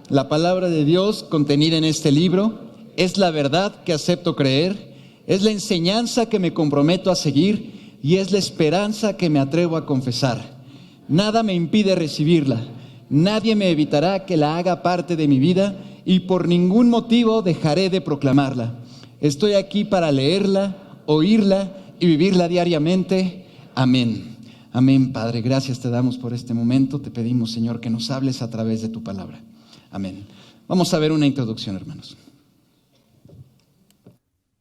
La palabra de Dios contenida en este libro es la verdad que acepto creer, es la enseñanza que me comprometo a seguir y es la esperanza que me atrevo a confesar. Nada me impide recibirla, nadie me evitará que la haga parte de mi vida y por ningún motivo dejaré de proclamarla. Estoy aquí para leerla, oírla y vivirla diariamente. Amén. Amén, Padre. Gracias te damos por este momento. Te pedimos, Señor, que nos hables a través de tu palabra. Amén. Vamos a ver una introducción, hermanos.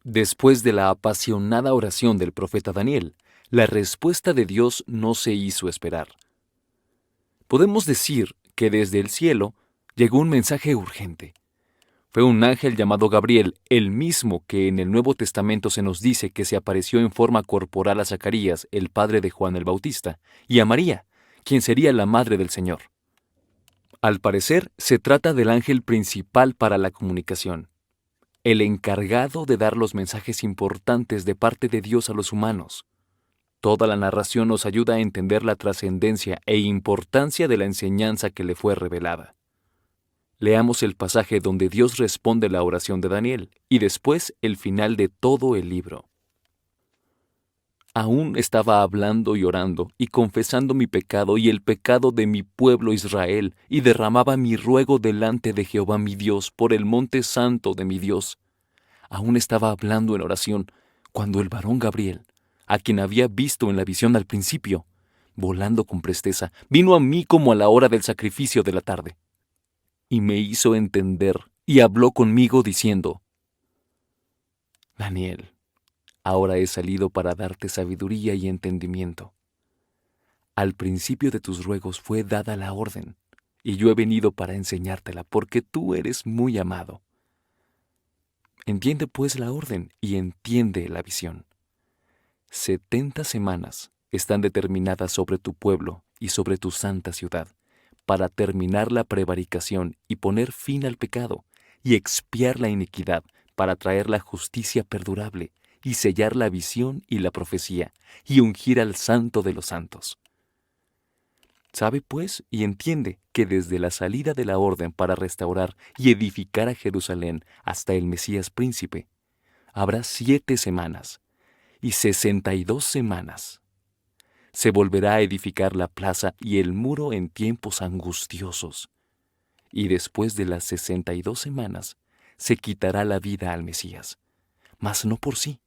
Después de la apasionada oración del profeta Daniel, la respuesta de Dios no se hizo esperar. Podemos decir que desde el cielo llegó un mensaje urgente. Fue un ángel llamado Gabriel, el mismo que en el Nuevo Testamento se nos dice que se apareció en forma corporal a Zacarías, el padre de Juan el Bautista, y a María, quien sería la madre del Señor. Al parecer, se trata del ángel principal para la comunicación, el encargado de dar los mensajes importantes de parte de Dios a los humanos. Toda la narración nos ayuda a entender la trascendencia e importancia de la enseñanza que le fue revelada. Leamos el pasaje donde Dios responde la oración de Daniel y después el final de todo el libro. Aún estaba hablando y orando y confesando mi pecado y el pecado de mi pueblo Israel, y derramaba mi ruego delante de Jehová mi Dios por el monte santo de mi Dios. Aún estaba hablando en oración cuando el varón Gabriel, a quien había visto en la visión al principio, volando con presteza, vino a mí como a la hora del sacrificio de la tarde. Y me hizo entender y habló conmigo diciendo: Daniel, ahora he salido para darte sabiduría y entendimiento. Al principio de tus ruegos fue dada la orden, y yo he venido para enseñártela, porque tú eres muy amado. Entiende pues la orden y entiende la visión. 70 semanas están determinadas sobre tu pueblo y sobre tu santa ciudad, para terminar la prevaricación y poner fin al pecado, y expiar la iniquidad, para traer la justicia perdurable, y sellar la visión y la profecía, y ungir al Santo de los santos. Sabe pues y entiende que desde la salida de la orden para restaurar y edificar a Jerusalén hasta el Mesías príncipe, habrá 7 semanas y 62 semanas. Se volverá a edificar la plaza y el muro en tiempos angustiosos. Y después de las 62 semanas, se quitará la vida al Mesías, mas no por sí.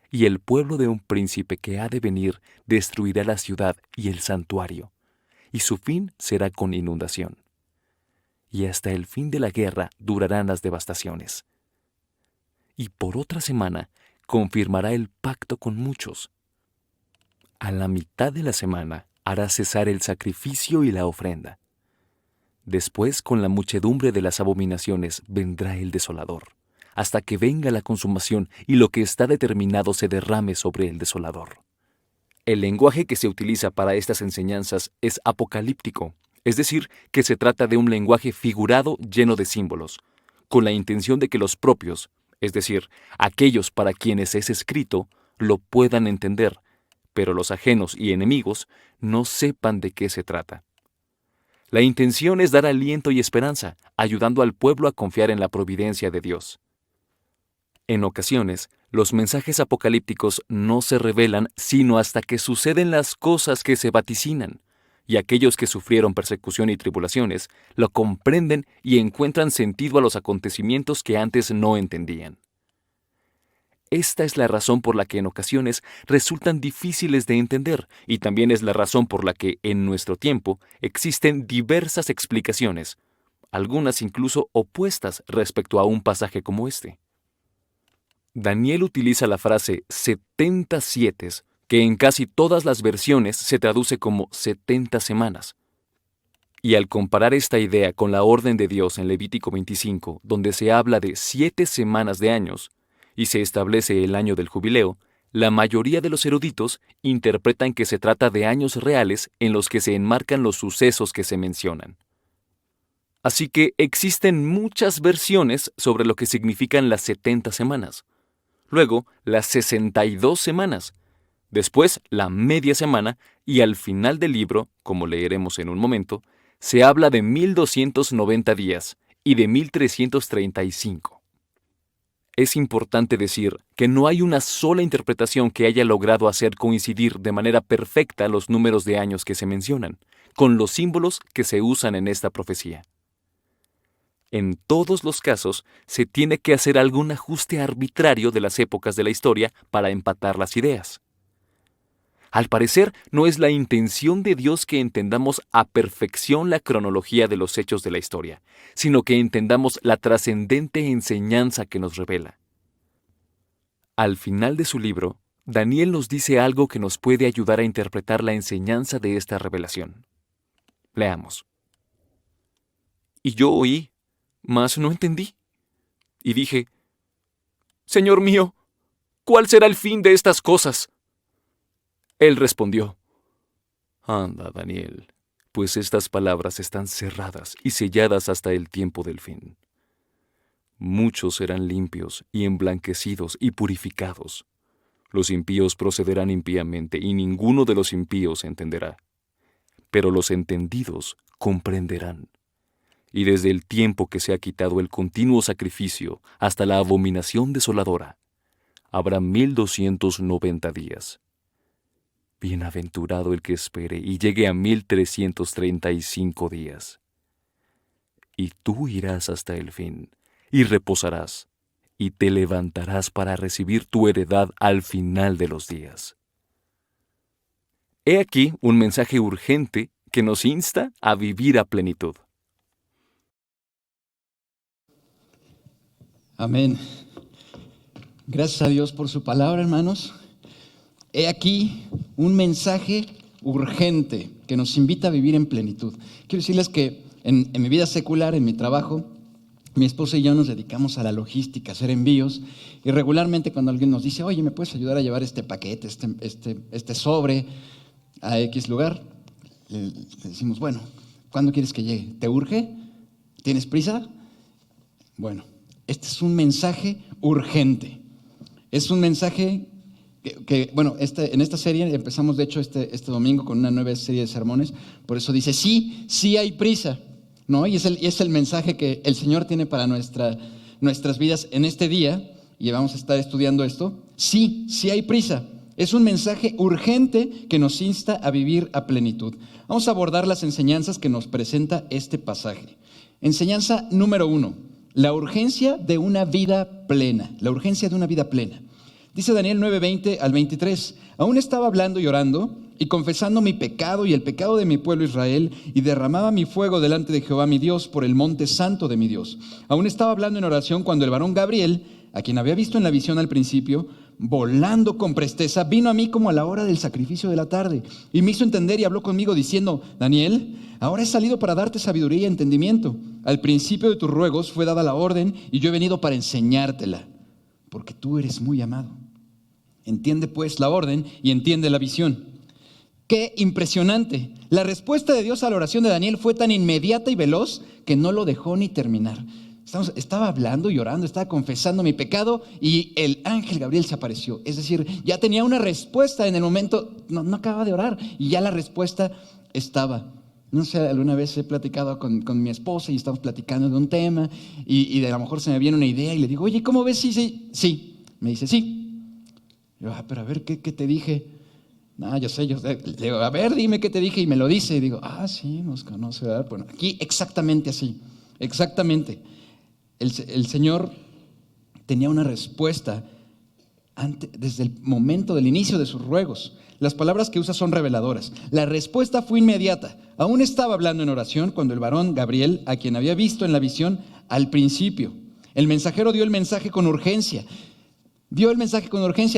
Y el pueblo de un príncipe que ha de venir destruirá la ciudad y el santuario, y su fin será con inundación. Y hasta el fin de la guerra durarán las devastaciones. Y por otra semana confirmará el pacto con muchos. A la mitad de la semana hará cesar el sacrificio y la ofrenda. Después, con la muchedumbre de las abominaciones, vendrá el desolador, hasta que venga la consumación y lo que está determinado se derrame sobre el desolador. El lenguaje que se utiliza para estas enseñanzas es apocalíptico, es decir, que se trata de un lenguaje figurado lleno de símbolos, con la intención de que los propios, es decir, aquellos para quienes es escrito, lo puedan entender, pero los ajenos y enemigos no sepan de qué se trata. La intención es dar aliento y esperanza, ayudando al pueblo a confiar en la providencia de Dios. En ocasiones, los mensajes apocalípticos no se revelan sino hasta que suceden las cosas que se vaticinan, y aquellos que sufrieron persecución y tribulaciones lo comprenden y encuentran sentido a los acontecimientos que antes no entendían. Esta es la razón por la que en ocasiones resultan difíciles de entender, y también es la razón por la que en nuestro tiempo existen diversas explicaciones, algunas incluso opuestas respecto a un pasaje como este. Daniel utiliza la frase 70 sietes, que en casi todas las versiones se traduce como 70 semanas. Y al comparar esta idea con la orden de Dios en Levítico 25, donde se habla de 7 semanas de años, y se establece el año del jubileo, la mayoría de los eruditos interpretan que se trata de años reales en los que se enmarcan los sucesos que se mencionan. Así que existen muchas versiones sobre lo que significan las 70 semanas. Luego, las 62 semanas. Después, la media semana, y al final del libro, como leeremos en un momento, se habla de 1290 días, y de 1335. Es importante decir que no hay una sola interpretación que haya logrado hacer coincidir de manera perfecta los números de años que se mencionan, con los símbolos que se usan en esta profecía. En todos los casos, se tiene que hacer algún ajuste arbitrario de las épocas de la historia para empatar las ideas. Al parecer, no es la intención de Dios que entendamos a perfección la cronología de los hechos de la historia, sino que entendamos la trascendente enseñanza que nos revela. Al final de su libro, Daniel nos dice algo que nos puede ayudar a interpretar la enseñanza de esta revelación. Leamos. Y yo oí, mas no entendí. Y dije, Señor mío, ¿cuál será el fin de estas cosas? Él respondió, Anda, Daniel, pues estas palabras están cerradas y selladas hasta el tiempo del fin. Muchos serán limpios y emblanquecidos y purificados. Los impíos procederán impíamente y ninguno de los impíos entenderá. Pero los entendidos comprenderán. Y desde el tiempo que se ha quitado el continuo sacrificio hasta la abominación desoladora, habrá 1290 días. Bienaventurado el que espere y llegue a 1335 días. Y tú irás hasta el fin, y reposarás, y te levantarás para recibir tu heredad al final de los días. He aquí un mensaje urgente que nos insta a vivir a plenitud. Amén. Gracias a Dios por su palabra, hermanos. He aquí un mensaje urgente que nos invita a vivir en plenitud. Quiero decirles que en mi vida secular, en mi trabajo, mi esposa y yo nos dedicamos a la logística, a hacer envíos, y regularmente cuando alguien nos dice, oye, ¿me puedes ayudar a llevar este paquete, este sobre a X lugar? Le decimos, bueno, ¿cuándo quieres que llegue? ¿Te urge? ¿Tienes prisa? Bueno, este es un mensaje urgente. Es un mensaje en esta serie empezamos, de hecho, este domingo con una nueva serie de sermones. Por eso dice, sí hay prisa, ¿no? Y es el mensaje que el Señor tiene para nuestras vidas en este día, y vamos a estar estudiando esto. Sí hay prisa. Es un mensaje urgente que nos insta a vivir a plenitud. Vamos a abordar las enseñanzas que nos presenta este pasaje. Enseñanza número 1, la urgencia de una vida plena. La urgencia de una vida plena. Dice Daniel 9:20 al 23, aún estaba hablando y orando y confesando mi pecado y el pecado de mi pueblo Israel, y derramaba mi fuego delante de Jehová mi Dios por el monte santo de mi Dios. Aún estaba hablando en oración cuando el varón Gabriel, a quien había visto en la visión al principio, volando con presteza, vino a mí como a la hora del sacrificio de la tarde, y me hizo entender y habló conmigo diciendo, Daniel, ahora he salido para darte sabiduría y entendimiento. Al principio de tus ruegos fue dada la orden, y yo he venido para enseñártela, porque tú eres muy amado. Entiende pues la orden y entiende la visión. ¡Qué impresionante! La respuesta de Dios a la oración de Daniel fue tan inmediata y veloz que no lo dejó ni terminar. Estaba hablando y orando, estaba confesando mi pecado y el ángel Gabriel se apareció. Es decir, ya tenía una respuesta en el momento, no acababa de orar y ya la respuesta estaba. No sé, alguna vez he platicado con mi esposa y estamos platicando de un tema y de a lo mejor se me viene una idea y le digo, oye, ¿cómo ves? Sí. Me dice, sí. Yo, pero a ver, ¿qué te dije? No, yo sé. Le digo, a ver, dime qué te dije, y me lo dice. Y digo, sí, nos conoce, ¿verdad? Bueno, aquí exactamente así, exactamente. El Señor tenía una respuesta desde el momento del inicio de sus ruegos. Las palabras que usa son reveladoras. La respuesta fue inmediata. Aún estaba hablando en oración cuando el varón Gabriel, a quien había visto en la visión al principio, el mensajero dio el mensaje con urgencia.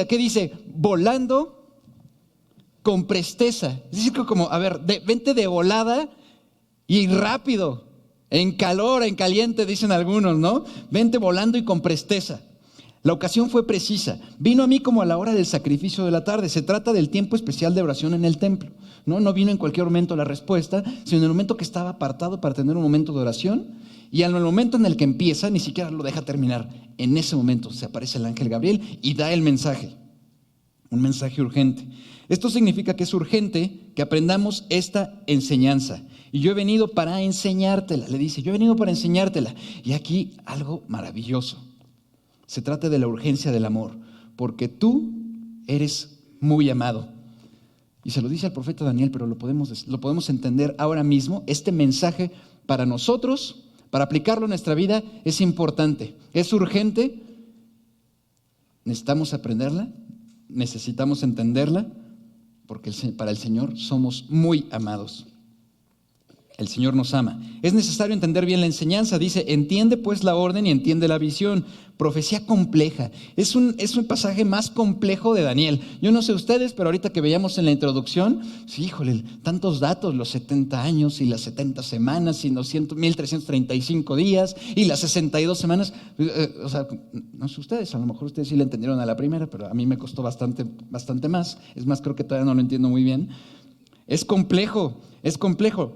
¿Qué dice? Volando con presteza. Es decir, como, vente de volada y rápido, en calor, en caliente, dicen algunos, ¿no? Vente volando y con presteza. La ocasión fue precisa. Vino a mí como a la hora del sacrificio de la tarde. Se trata del tiempo especial de oración en el templo. No vino en cualquier momento la respuesta, sino en el momento que estaba apartado para tener un momento de oración. Y en el momento en el que empieza, ni siquiera lo deja terminar. En ese momento se aparece el ángel Gabriel y da el mensaje. Un mensaje urgente. Esto significa que es urgente que aprendamos esta enseñanza. Y yo he venido para enseñártela, le dice, yo he venido para enseñártela. Y aquí algo maravilloso. Se trata de la urgencia del amor, porque tú eres muy amado. Y se lo dice al profeta Daniel, pero lo podemos entender ahora mismo. Este mensaje para nosotros, para aplicarlo en nuestra vida, es importante, es urgente. Necesitamos aprenderla, necesitamos entenderla, porque para el Señor somos muy amados. El Señor nos ama. Es necesario entender bien la enseñanza. Dice, entiende pues la orden y entiende la visión. Profecía compleja. Es un pasaje más complejo de Daniel. Yo no sé ustedes, pero ahorita que veíamos en la introducción, sí, híjole, tantos datos, los 70 años y las 70 semanas y los 1335 días y las 62 semanas. O sea, no sé ustedes, a lo mejor ustedes sí le entendieron a la primera, pero a mí me costó bastante más. Es más, creo que todavía no lo entiendo muy bien. Es complejo,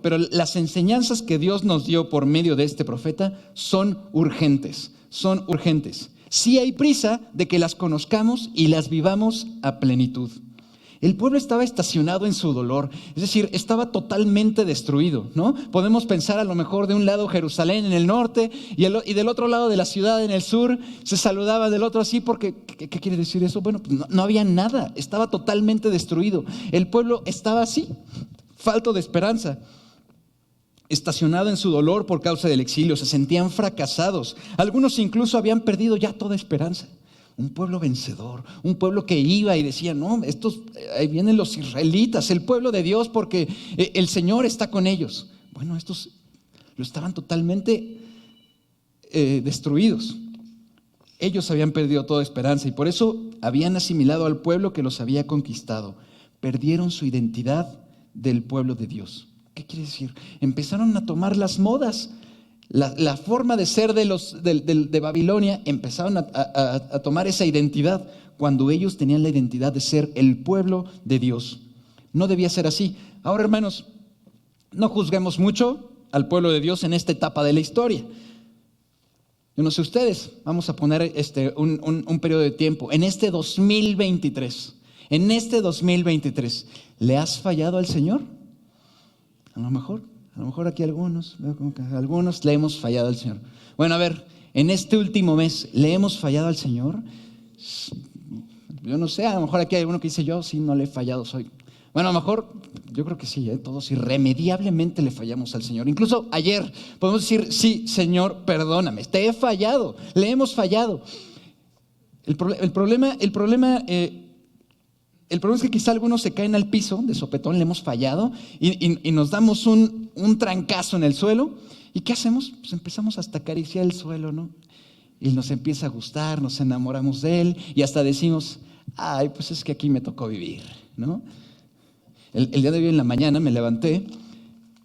pero las enseñanzas que Dios nos dio por medio de este profeta son urgentes. Sí hay prisa de que las conozcamos y las vivamos a plenitud. El pueblo estaba estacionado en su dolor, es decir, estaba totalmente destruido, ¿no? Podemos pensar a lo mejor de un lado Jerusalén en el norte y del otro lado de la ciudad en el sur, se saludaba del otro así porque, ¿qué quiere decir eso? Bueno, pues no había nada, estaba totalmente destruido. El pueblo estaba así, falto de esperanza, estacionado en su dolor por causa del exilio, se sentían fracasados. Algunos incluso habían perdido ya toda esperanza. Un pueblo vencedor, un pueblo que iba y decía, no, ahí vienen los israelitas, el pueblo de Dios, porque el Señor está con ellos. Bueno, estos lo estaban totalmente destruidos. Ellos habían perdido toda esperanza y por eso habían asimilado al pueblo que los había conquistado. Perdieron su identidad del pueblo de Dios. ¿Qué quiere decir? Empezaron a tomar las modas. La forma de ser de Babilonia, empezaron a tomar esa identidad cuando ellos tenían la identidad de ser el pueblo de Dios. No debía ser así. Ahora, hermanos, no juzguemos mucho al pueblo de Dios en esta etapa de la historia. Yo no sé ustedes, vamos a poner un periodo de tiempo. En este 2023, ¿le has fallado al Señor? A lo mejor aquí algunos le hemos fallado al Señor. Bueno, a ver, en este último mes, ¿le hemos fallado al Señor? Yo no sé, a lo mejor aquí hay alguno que dice, yo sí no le he fallado, Bueno, a lo mejor, yo creo que sí, todos irremediablemente le fallamos al Señor. Incluso ayer podemos decir, sí, Señor, perdóname, te he fallado, le hemos fallado. El problema es que quizá algunos se caen al piso de sopetón, le hemos fallado y nos damos un trancazo en el suelo. ¿Y qué hacemos? Pues empezamos hasta a acariciar el suelo, ¿no? Y nos empieza a gustar, nos enamoramos de él y hasta decimos, ay, pues es que aquí me tocó vivir, ¿no? El día de hoy en la mañana me levanté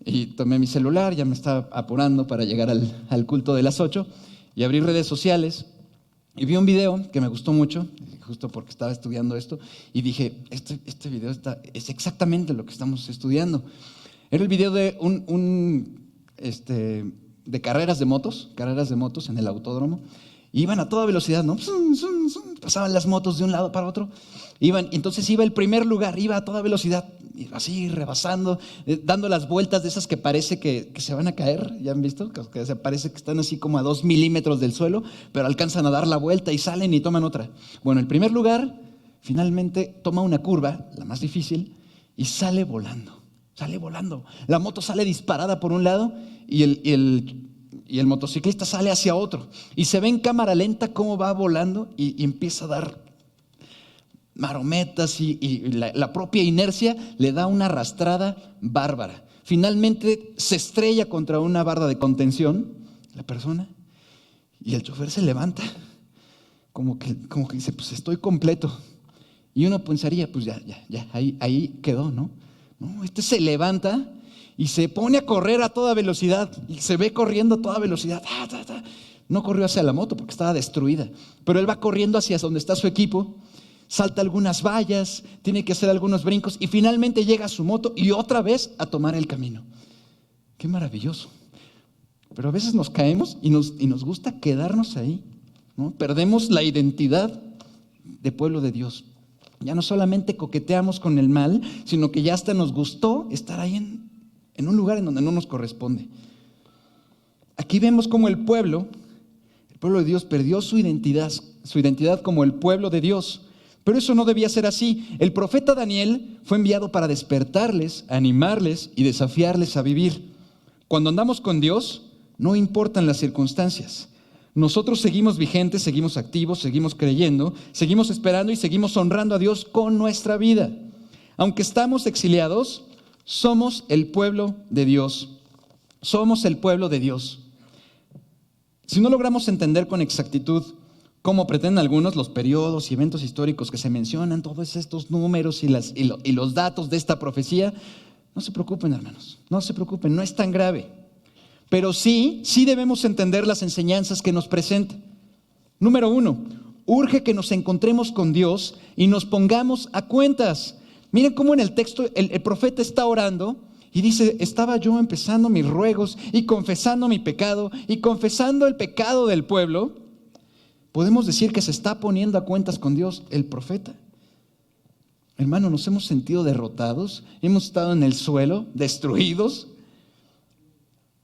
y tomé mi celular, ya me estaba apurando para llegar al culto de las 8 y abrí redes sociales. Y vi un video que me gustó mucho, justo porque estaba estudiando esto, y dije, este video es exactamente lo que estamos estudiando. Era el video de de carreras de motos en el autódromo. Iban a toda velocidad, ¿no? Pasaban las motos de un lado para otro. Entonces iba el primer lugar, iba a toda velocidad, así rebasando, dando las vueltas de esas que parece que se van a caer. ¿Ya han visto? Que parece que están así como a 2 milímetros del suelo, pero alcanzan a dar la vuelta y salen y toman otra. Bueno, el primer lugar finalmente toma una curva, la más difícil, y sale volando. La moto sale disparada por un lado y el motociclista sale hacia otro. Y se ve en cámara lenta cómo va volando y empieza a dar marometas y la propia inercia le da una arrastrada bárbara. Finalmente se estrella contra una barra de contención la persona y el chofer se levanta como que dice, pues estoy completo. Y uno pensaría, pues ya, ahí quedó, ¿no? No, se levanta y se pone a correr a toda velocidad y se ve corriendo a toda velocidad. No corrió hacia la moto porque estaba destruida, pero él va corriendo hacia donde está su equipo, salta algunas vallas, tiene que hacer algunos brincos y finalmente llega a su moto y otra vez a tomar el camino. Qué maravilloso. Pero a veces nos caemos y nos gusta quedarnos ahí, ¿no? Perdemos la identidad de pueblo de Dios. Ya no solamente coqueteamos con el mal, sino que ya hasta nos gustó estar ahí en un lugar en donde no nos corresponde. Aquí vemos cómo el pueblo de Dios perdió su identidad como el pueblo de Dios. Pero eso no debía ser así. El profeta Daniel fue enviado para despertarles, animarles y desafiarles a vivir. Cuando andamos con Dios, no importan las circunstancias. Nosotros seguimos vigentes, seguimos activos, seguimos creyendo, seguimos esperando y seguimos honrando a Dios con nuestra vida. Aunque estamos exiliados, somos el pueblo de Dios. Somos el pueblo de Dios. Si no logramos entender con exactitud cómo pretenden algunos los periodos y eventos históricos que se mencionan, todos estos números y los datos de esta profecía, no se preocupen, hermanos, no se preocupen, no es tan grave. Pero sí debemos entender las enseñanzas que nos presenta. Número 1, urge que nos encontremos con Dios y nos pongamos a cuentas. Miren cómo en el texto el profeta está orando y dice: estaba yo empezando mis ruegos y confesando mi pecado y confesando el pecado del pueblo. Podemos decir que se está poniendo a cuentas con Dios el profeta. Hermano, nos hemos sentido derrotados, hemos estado en el suelo, destruidos.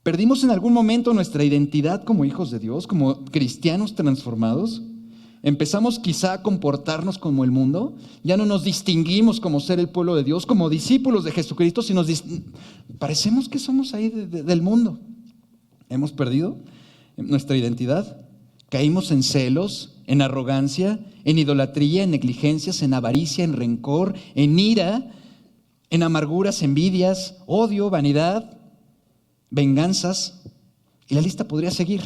¿Perdimos en algún momento nuestra identidad como hijos de Dios, como cristianos transformados? ¿Empezamos quizá a comportarnos como el mundo? ¿Ya no nos distinguimos como ser el pueblo de Dios, como discípulos de Jesucristo, sino parecemos que somos ahí del mundo? ¿Hemos perdido nuestra identidad? ¿Caímos en celos, en arrogancia, en idolatría, en negligencias, en avaricia, en rencor, en ira, en amarguras, envidias, odio, vanidad, venganzas? Y la lista podría seguir.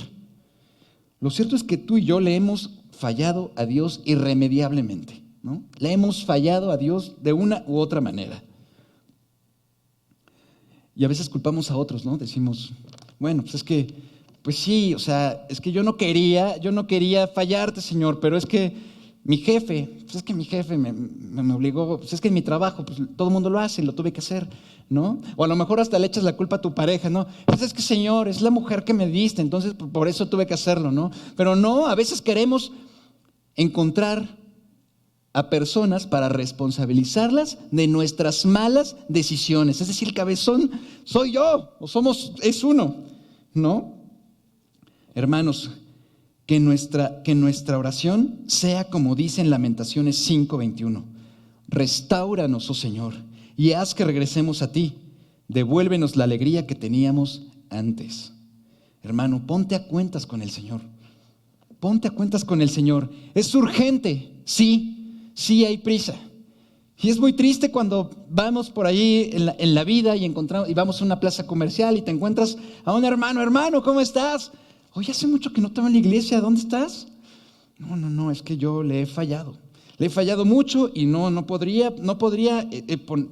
Lo cierto es que tú y yo le hemos fallado a Dios irremediablemente, ¿no? Le hemos fallado a Dios de una u otra manera. Y a veces culpamos a otros, ¿no? Decimos, bueno, pues sí, o sea, es que yo no quería fallarte, Señor, pero es que mi jefe me obligó, pues es que en mi trabajo, pues todo el mundo lo hace y lo tuve que hacer, ¿no? O a lo mejor hasta le echas la culpa a tu pareja, ¿no? Pues es que, Señor, es la mujer que me diste, entonces por eso tuve que hacerlo, ¿no? Pero no, a veces queremos encontrar a personas para responsabilizarlas de nuestras malas decisiones. Es decir, el cabezón soy yo, es uno, ¿no? Hermanos, que nuestra oración sea como dice en Lamentaciones 5:21. Restáuranos, oh Señor, y haz que regresemos a ti. Devuélvenos la alegría que teníamos antes. Hermano, ponte a cuentas con el Señor. Ponte a cuentas con el Señor. Es urgente, sí hay prisa. Y es muy triste cuando vamos por ahí en la vida y vamos a una plaza comercial y te encuentras a un hermano, ¿cómo estás? Oye, hace mucho que no te veo en la iglesia, ¿dónde estás? No, es que yo le he fallado. Le he fallado mucho y no podría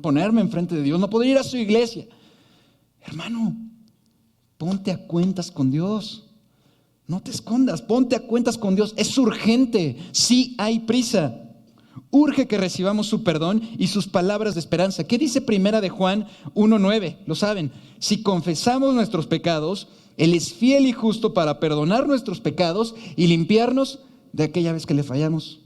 ponerme enfrente de Dios, no podría ir a su iglesia. Hermano, ponte a cuentas con Dios. No te escondas, ponte a cuentas con Dios. Es urgente, sí hay prisa. Urge que recibamos su perdón y sus palabras de esperanza. ¿Qué dice Primera de Juan 1:9? Lo saben. Si confesamos nuestros pecados, Él es fiel y justo para perdonar nuestros pecados y limpiarnos de aquella vez que le fallamos.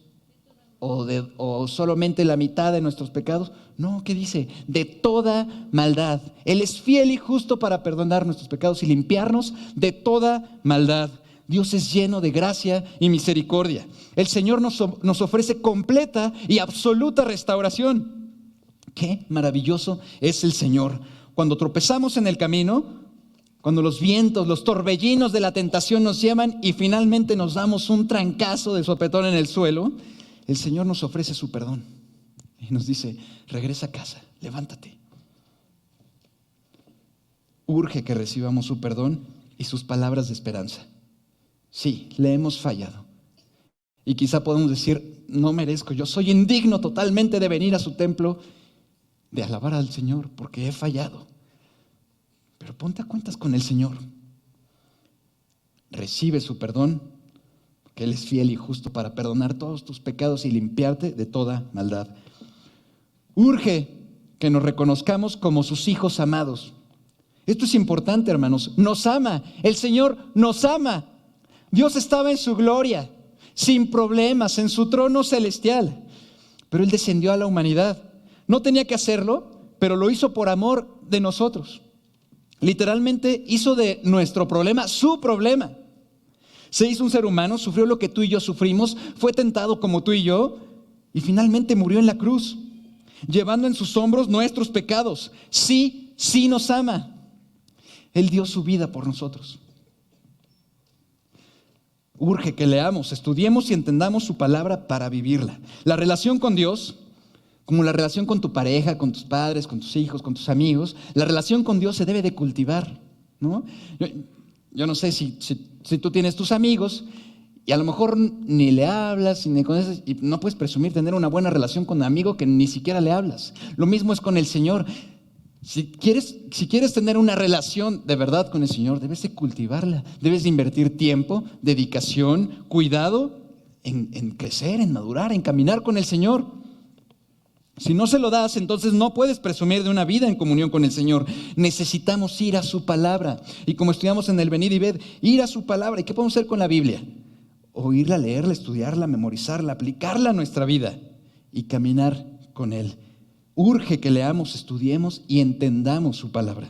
O solamente la mitad de nuestros pecados. No, ¿qué dice? De toda maldad. Él es fiel y justo para perdonar nuestros pecados y limpiarnos de toda maldad. Dios es lleno de gracia y misericordia. El Señor nos ofrece completa y absoluta restauración. Qué maravilloso es el Señor. Cuando tropezamos en el camino, cuando los vientos, los torbellinos de la tentación nos llaman y finalmente nos damos un trancazo de sopetón en el suelo, el Señor nos ofrece su perdón y nos dice: regresa a casa, levántate. Urge que recibamos su perdón y sus palabras de esperanza. Sí, le hemos fallado. Y quizá podemos decir: no merezco, yo soy indigno totalmente de venir a su templo, de alabar al Señor, porque he fallado. Pero ponte a cuentas con el Señor. Recibe su perdón, porque Él es fiel y justo para perdonar todos tus pecados y limpiarte de toda maldad. Urge que nos reconozcamos como sus hijos amados. Esto es importante, hermanos. Nos ama, el Señor nos ama. Dios estaba en su gloria, sin problemas, en su trono celestial. pero Él descendió a la humanidad. No tenía que hacerlo, pero lo hizo por amor de nosotros. Literalmente hizo de nuestro problema su problema. Se hizo un ser humano, sufrió lo que tú y yo sufrimos, fue tentado como tú y yo, y finalmente murió en la cruz, llevando en sus hombros nuestros pecados. Sí, sí nos ama. Él dio su vida por nosotros. Urge que leamos, estudiemos y entendamos su palabra para vivirla. La relación con Dios, como la relación con tu pareja, con tus padres, con tus hijos, con tus amigos, la relación con Dios se debe de cultivar, ¿no? Yo no sé si tú tienes tus amigos y a lo mejor ni le hablas ni conoces, y no puedes presumir tener una buena relación con un amigo que ni siquiera le hablas. Lo mismo es con el Señor. Si quieres tener una relación de verdad con el Señor, debes de cultivarla, debes de invertir tiempo, dedicación, cuidado en crecer, en madurar, en caminar con el Señor. Si no se lo das, entonces no puedes presumir de una vida en comunión con el Señor. Necesitamos ir a su palabra. Y como estudiamos en el Venid y Ved, ir a su palabra. ¿Y qué podemos hacer con la Biblia? Oírla, leerla, estudiarla, memorizarla, aplicarla a nuestra vida y caminar con Él. Urge que leamos, estudiemos y entendamos su palabra.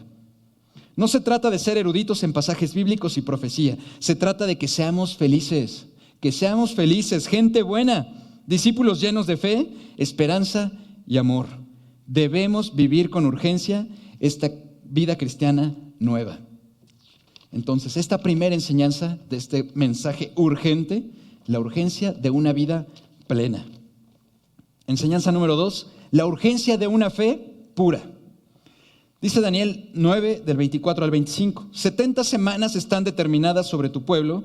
No se trata de ser eruditos en pasajes bíblicos y profecía. Se trata de que seamos felices, gente buena, discípulos llenos de fe, esperanza y amor. Debemos vivir con urgencia esta vida cristiana nueva. Entonces, esta primera enseñanza de este mensaje urgente, la urgencia de una vida plena. Enseñanza número 2, la urgencia de una fe pura. Dice Daniel 9, del 24 al 25, 70 semanas están determinadas sobre tu pueblo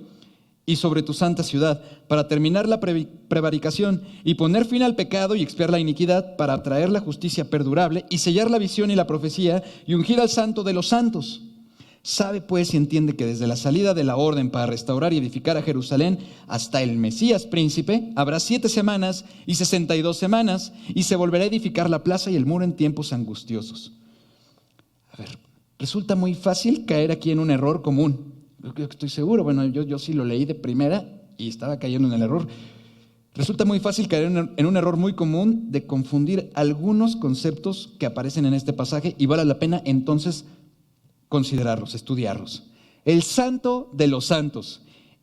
y sobre tu santa ciudad, para terminar la prevaricación y poner fin al pecado y expiar la iniquidad, para traer la justicia perdurable y sellar la visión y la profecía y ungir al santo de los santos. Sabe pues y entiende que desde la salida de la orden para restaurar y edificar a Jerusalén hasta el Mesías príncipe habrá 7 semanas y 62 semanas, y se volverá a edificar la plaza y el muro en tiempos angustiosos. A ver, resulta muy fácil caer aquí en un error común. Yo estoy seguro, bueno, yo sí lo leí de primera y estaba cayendo en el error. Resulta muy fácil caer en un error muy común de confundir algunos conceptos que aparecen en este pasaje, y vale la pena entonces considerarlos, estudiarlos. El santo de los santos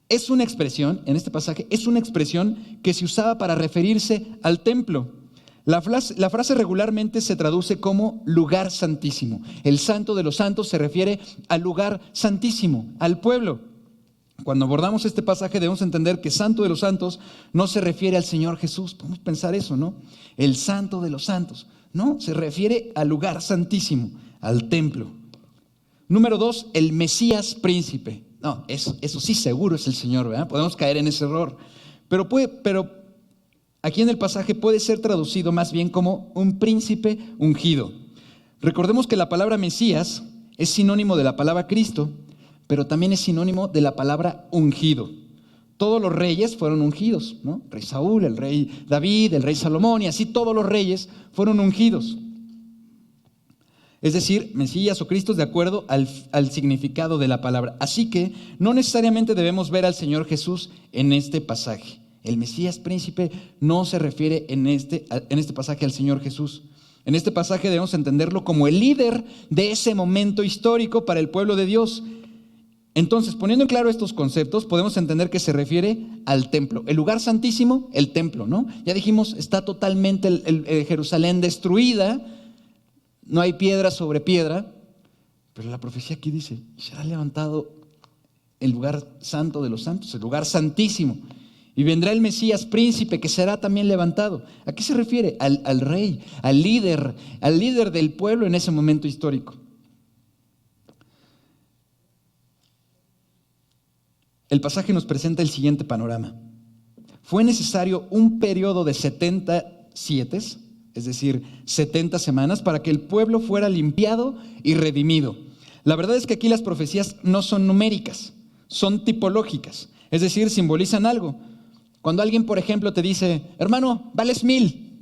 es una expresión, en este pasaje, es una expresión que se usaba para referirse al templo. La frase regularmente se traduce como lugar santísimo. El santo de los santos se refiere al lugar santísimo, al pueblo. Cuando abordamos este pasaje debemos entender que santo de los santos no se refiere al Señor Jesús. Podemos pensar eso, ¿no? El santo de los santos. No, se refiere al lugar santísimo, al templo. Número 2, el Mesías príncipe. No, eso sí seguro es el Señor, ¿verdad? Podemos caer en ese error. Pero aquí en el pasaje puede ser traducido más bien como un príncipe ungido. Recordemos que la palabra Mesías es sinónimo de la palabra Cristo, pero también es sinónimo de la palabra ungido. Todos los reyes fueron ungidos, ¿no? El rey Saúl, el rey David, el rey Salomón, y así todos los reyes fueron ungidos. Es decir, Mesías o Cristo de acuerdo al significado de la palabra. Así que no necesariamente debemos ver al Señor Jesús en este pasaje. El Mesías príncipe no se refiere en este pasaje al Señor Jesús. En este pasaje debemos entenderlo como el líder de ese momento histórico para el pueblo de Dios. Entonces, poniendo en claro estos conceptos, podemos entender que se refiere al templo. El lugar santísimo, el templo, ¿no? Ya dijimos, está totalmente Jerusalén destruida. No hay piedra sobre piedra, pero la profecía aquí dice, será levantado el lugar santo de los santos, el lugar santísimo, y vendrá el Mesías príncipe que será también levantado. ¿A qué se refiere? Al rey, al líder del pueblo en ese momento histórico. El pasaje nos presenta el siguiente panorama. Fue necesario un periodo de 77, es decir, 70 semanas, para que el pueblo fuera limpiado y redimido. La verdad es que aquí las profecías no son numéricas, son tipológicas, es decir, simbolizan algo. Cuando alguien, por ejemplo, te dice, hermano, vales 1,000.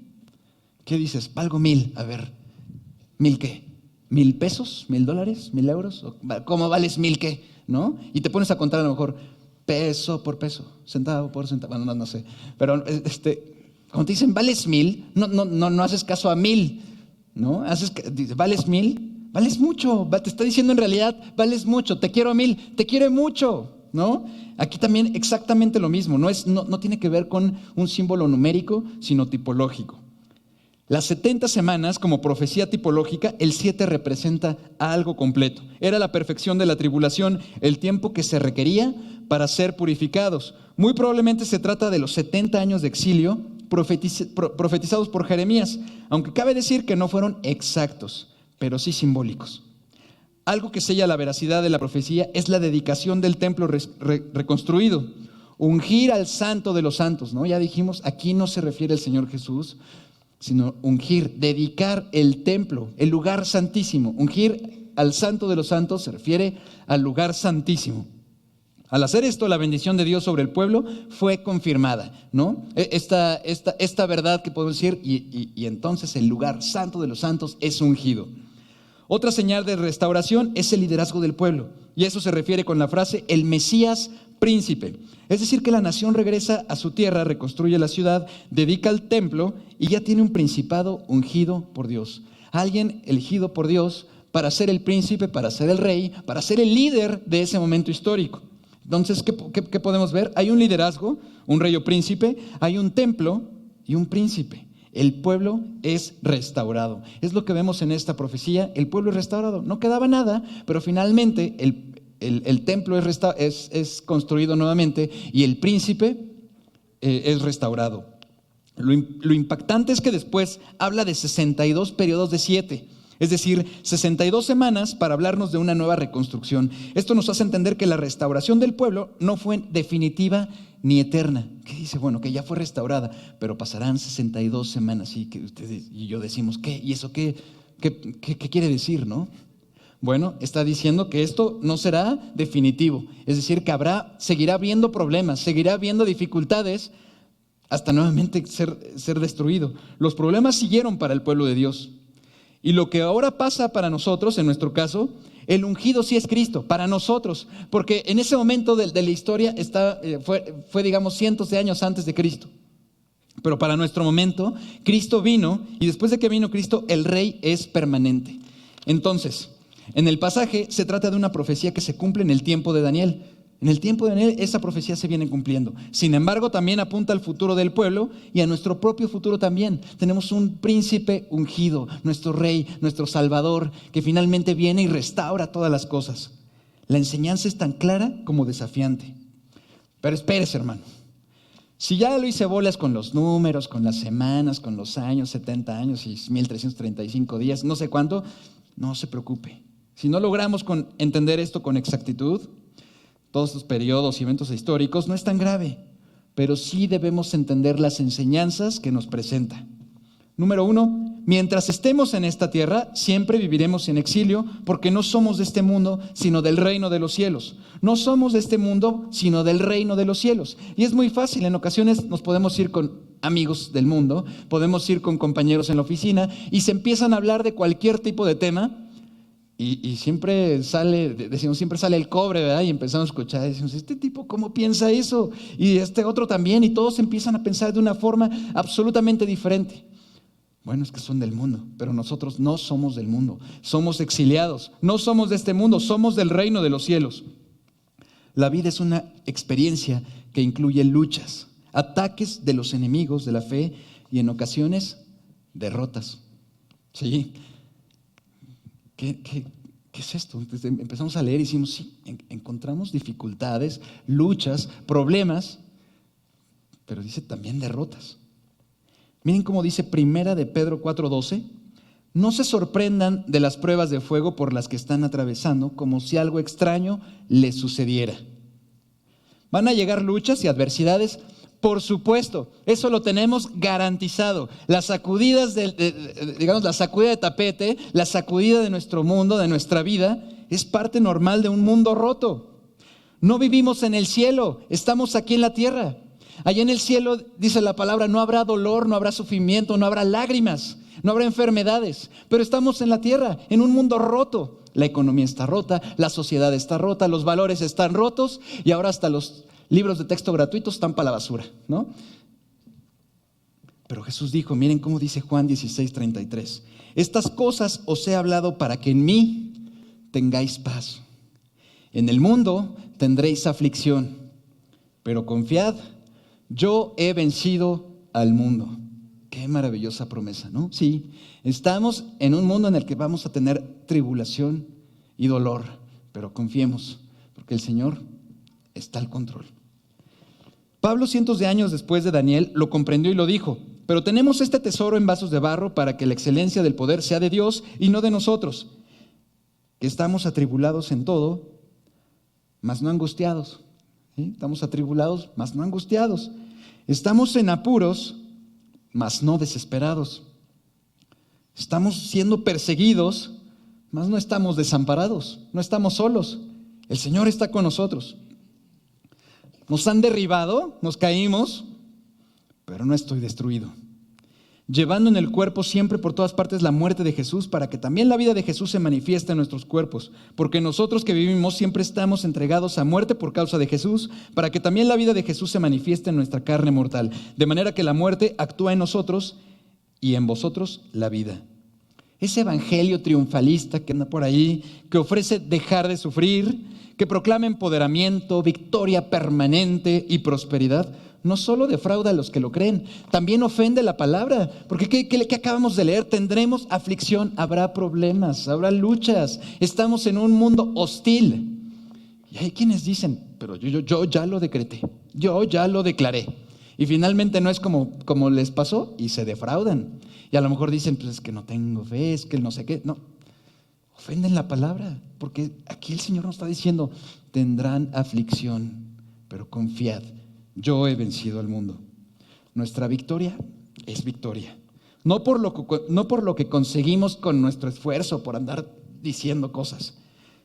¿Qué dices? Valgo 1,000. A ver, ¿1,000 qué? ¿1,000 pesos? ¿1,000 dólares? ¿1,000 euros? ¿Cómo vales 1,000 qué? ¿No? Y te pones a contar a lo mejor peso por peso, centavo por centavo, bueno, no sé. Pero, Cuando te dicen vales 1,000, no haces caso a 1,000, ¿no? Vales 1,000, vales mucho. Te está diciendo en realidad, vales mucho, te quiero 1,000, te quiere mucho, ¿no? Aquí también exactamente lo mismo, no tiene que ver con un símbolo numérico, sino tipológico. Las 70 semanas, como profecía tipológica, el 7 representa algo completo. Era la perfección de la tribulación, el tiempo que se requería para ser purificados. Muy probablemente se trata de los 70 años de exilio profetizados por Jeremías, aunque cabe decir que no fueron exactos, pero sí simbólicos. Algo que sella la veracidad de la profecía es la dedicación del templo reconstruido. Ungir al santo de los santos, ¿no? Ya dijimos, aquí no se refiere el Señor Jesús, sino ungir, dedicar el templo, el lugar santísimo. Ungir al santo de los santos se refiere al lugar santísimo. Al hacer esto, la bendición de Dios sobre el pueblo fue confirmada, ¿no? Esta verdad que podemos decir, y entonces el lugar santo de los santos es ungido. Otra señal de restauración es el liderazgo del pueblo, y eso se refiere con la frase, el Mesías príncipe. Es decir, que la nación regresa a su tierra, reconstruye la ciudad, dedica el templo y ya tiene un principado ungido por Dios. Alguien elegido por Dios para ser el príncipe, para ser el rey, para ser el líder de ese momento histórico. Entonces, ¿qué podemos ver? Hay un liderazgo, un rey o príncipe, hay un templo y un príncipe. El pueblo es restaurado. Es lo que vemos en esta profecía, el pueblo es restaurado. No quedaba nada, pero finalmente el templo es construido nuevamente y el príncipe es restaurado. Lo impactante es que después habla de 62 periodos de 7. Es decir, 62 semanas para hablarnos de una nueva reconstrucción. Esto nos hace entender que la restauración del pueblo no fue definitiva ni eterna. ¿Qué dice? Bueno, que ya fue restaurada, pero pasarán 62 semanas. Y que ustedes y yo decimos, ¿qué? ¿Y eso qué quiere decir, no? Bueno, está diciendo que esto no será definitivo. Es decir, que seguirá habiendo problemas, seguirá habiendo dificultades hasta nuevamente ser destruido. Los problemas siguieron para el pueblo de Dios. Y lo que ahora pasa para nosotros, en nuestro caso, el ungido sí es Cristo, para nosotros, porque en ese momento de la historia fue digamos cientos de años antes de Cristo. Pero para nuestro momento, Cristo vino y después de que vino Cristo, el Rey es permanente. Entonces, en el pasaje se trata de una profecía que se cumple en el tiempo de Daniel. En el tiempo de Daniel esa profecía se viene cumpliendo. Sin embargo, también apunta al futuro del pueblo y a nuestro propio futuro también. Tenemos un príncipe ungido, nuestro rey, nuestro salvador, que finalmente viene y restaura todas las cosas. La enseñanza es tan clara como desafiante. Pero espérese, hermano. Si ya lo hice bolas con los números, con las semanas, con los años, 70 años y 1335 días, no sé cuánto, no se preocupe. Si no logramos entender esto con exactitud, todos estos periodos y eventos históricos, no es tan grave, pero sí debemos entender las enseñanzas que nos presenta. Número 1, mientras estemos en esta tierra, siempre viviremos en exilio, porque no somos de este mundo, sino del reino de los cielos. No somos de este mundo, sino del reino de los cielos. Y es muy fácil, en ocasiones nos podemos ir con amigos del mundo, podemos ir con compañeros en la oficina, y se empiezan a hablar de cualquier tipo de tema, y siempre sale el cobre, ¿verdad? Y empezamos a escuchar, y decimos, ¿este tipo cómo piensa eso? Y este otro también, y todos empiezan a pensar de una forma absolutamente diferente. Bueno, es que son del mundo, pero nosotros no somos del mundo, somos exiliados, no somos de este mundo, somos del reino de los cielos. La vida es una experiencia que incluye luchas, ataques de los enemigos de la fe y en ocasiones derrotas. ¿Sí? ¿Qué es esto? Entonces empezamos a leer y decimos, sí, encontramos dificultades, luchas, problemas, pero dice también derrotas. Miren cómo dice Primera de Pedro 4:12, no se sorprendan de las pruebas de fuego por las que están atravesando, como si algo extraño les sucediera. Van a llegar luchas y adversidades, por supuesto, eso lo tenemos garantizado. Las sacudidas, la sacudida de tapete, la sacudida de nuestro mundo, de nuestra vida, es parte normal de un mundo roto. No vivimos en el cielo, estamos aquí en la tierra. Allá en el cielo, dice la palabra, no habrá dolor, no habrá sufrimiento, no habrá lágrimas, no habrá enfermedades. Pero estamos en la tierra, en un mundo roto. La economía está rota, la sociedad está rota, los valores están rotos y ahora hasta los libros de texto gratuitos están para la basura, ¿no? Pero Jesús dijo, miren cómo dice Juan 16:33. Estas cosas os he hablado para que en mí tengáis paz. En el mundo tendréis aflicción, pero confiad, yo he vencido al mundo. Qué maravillosa promesa, ¿no? Sí, estamos en un mundo en el que vamos a tener tribulación y dolor, pero confiemos, porque el Señor está al control. Pablo, cientos de años después de Daniel, lo comprendió y lo dijo: pero tenemos este tesoro en vasos de barro para que la excelencia del poder sea de Dios y no de nosotros, que estamos atribulados en todo, mas no angustiados. ¿Sí? Estamos atribulados, mas no angustiados. Estamos en apuros, mas no desesperados. Estamos siendo perseguidos, mas no estamos desamparados, no estamos solos. El Señor está con nosotros. Nos han derribado, nos caímos, pero no estoy destruido. Llevando en el cuerpo siempre por todas partes la muerte de Jesús, para que también la vida de Jesús se manifieste en nuestros cuerpos. Porque nosotros que vivimos siempre estamos entregados a muerte por causa de Jesús, para que también la vida de Jesús se manifieste en nuestra carne mortal. De manera que la muerte actúa en nosotros y en vosotros la vida. Ese evangelio triunfalista que anda por ahí, que ofrece dejar de sufrir, que proclama empoderamiento, victoria permanente y prosperidad, no solo defrauda a los que lo creen, también ofende la palabra. Porque ¿qué acabamos de leer? Tendremos aflicción, habrá problemas, habrá luchas. Estamos en un mundo hostil. Y hay quienes dicen, pero yo ya lo decreté, yo ya lo declaré. Y finalmente no es como les pasó y se defraudan. Y a lo mejor dicen, pues es que no tengo fe, es que no sé qué. No, ofenden la palabra, porque aquí el Señor nos está diciendo, tendrán aflicción, pero confiad. Yo he vencido al mundo. Nuestra victoria es victoria. No por lo que conseguimos con nuestro esfuerzo, por andar diciendo cosas,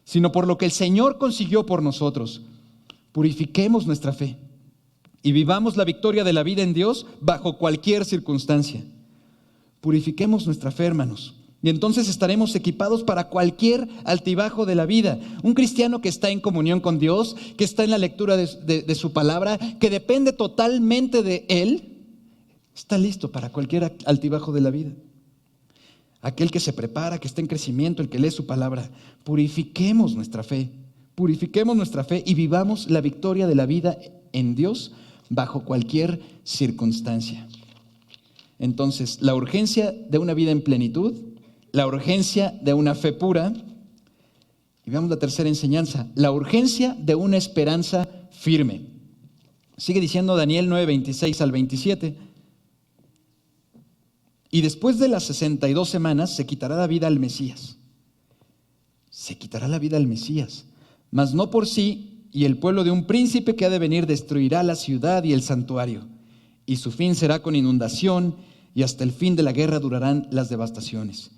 sino por lo que el Señor consiguió por nosotros. Purifiquemos nuestra fe y vivamos la victoria de la vida en Dios bajo cualquier circunstancia. Purifiquemos nuestra fe, hermanos. Y entonces estaremos equipados para cualquier altibajo de la vida. Un cristiano que está en comunión con Dios, que está en la lectura de su palabra, que depende totalmente de Él, está listo para cualquier altibajo de la vida. Aquel que se prepara, que está en crecimiento, el que lee su palabra. Purifiquemos nuestra fe y vivamos la victoria de la vida en Dios bajo cualquier circunstancia. Entonces, la urgencia de una vida en plenitud, la urgencia de una fe pura, y veamos la tercera enseñanza, la urgencia de una esperanza firme. Sigue diciendo Daniel 9:26 al 27. Y después de las 62 semanas se quitará la vida al Mesías. Se quitará la vida al Mesías, mas no por sí, y el pueblo de un príncipe que ha de venir destruirá la ciudad y el santuario, y su fin será con inundación, y hasta el fin de la guerra durarán las devastaciones.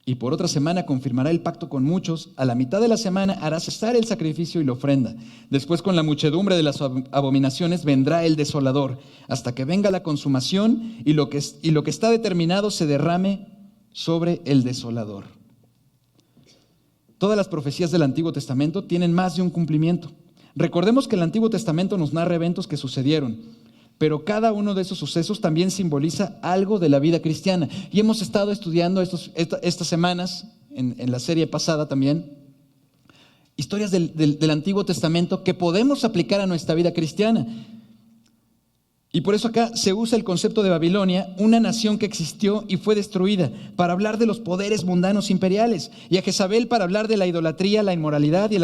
Y por otra semana confirmará el pacto con muchos, a la mitad de la semana hará cesar el sacrificio y la ofrenda. Después, con la muchedumbre de las abominaciones, vendrá el desolador, hasta que venga la consumación y lo que está determinado se derrame sobre el desolador. Todas las profecías del Antiguo Testamento tienen más de un cumplimiento. Recordemos que el Antiguo Testamento nos narra eventos que sucedieron, pero cada uno de esos sucesos también simboliza algo de la vida cristiana. Y hemos estado estudiando estas semanas, en la serie pasada también, historias del Antiguo Testamento que podemos aplicar a nuestra vida cristiana. Y por eso acá se usa el concepto de Babilonia, una nación que existió y fue destruida, para hablar de los poderes mundanos imperiales, y a Jezabel para hablar de la idolatría, la inmoralidad y el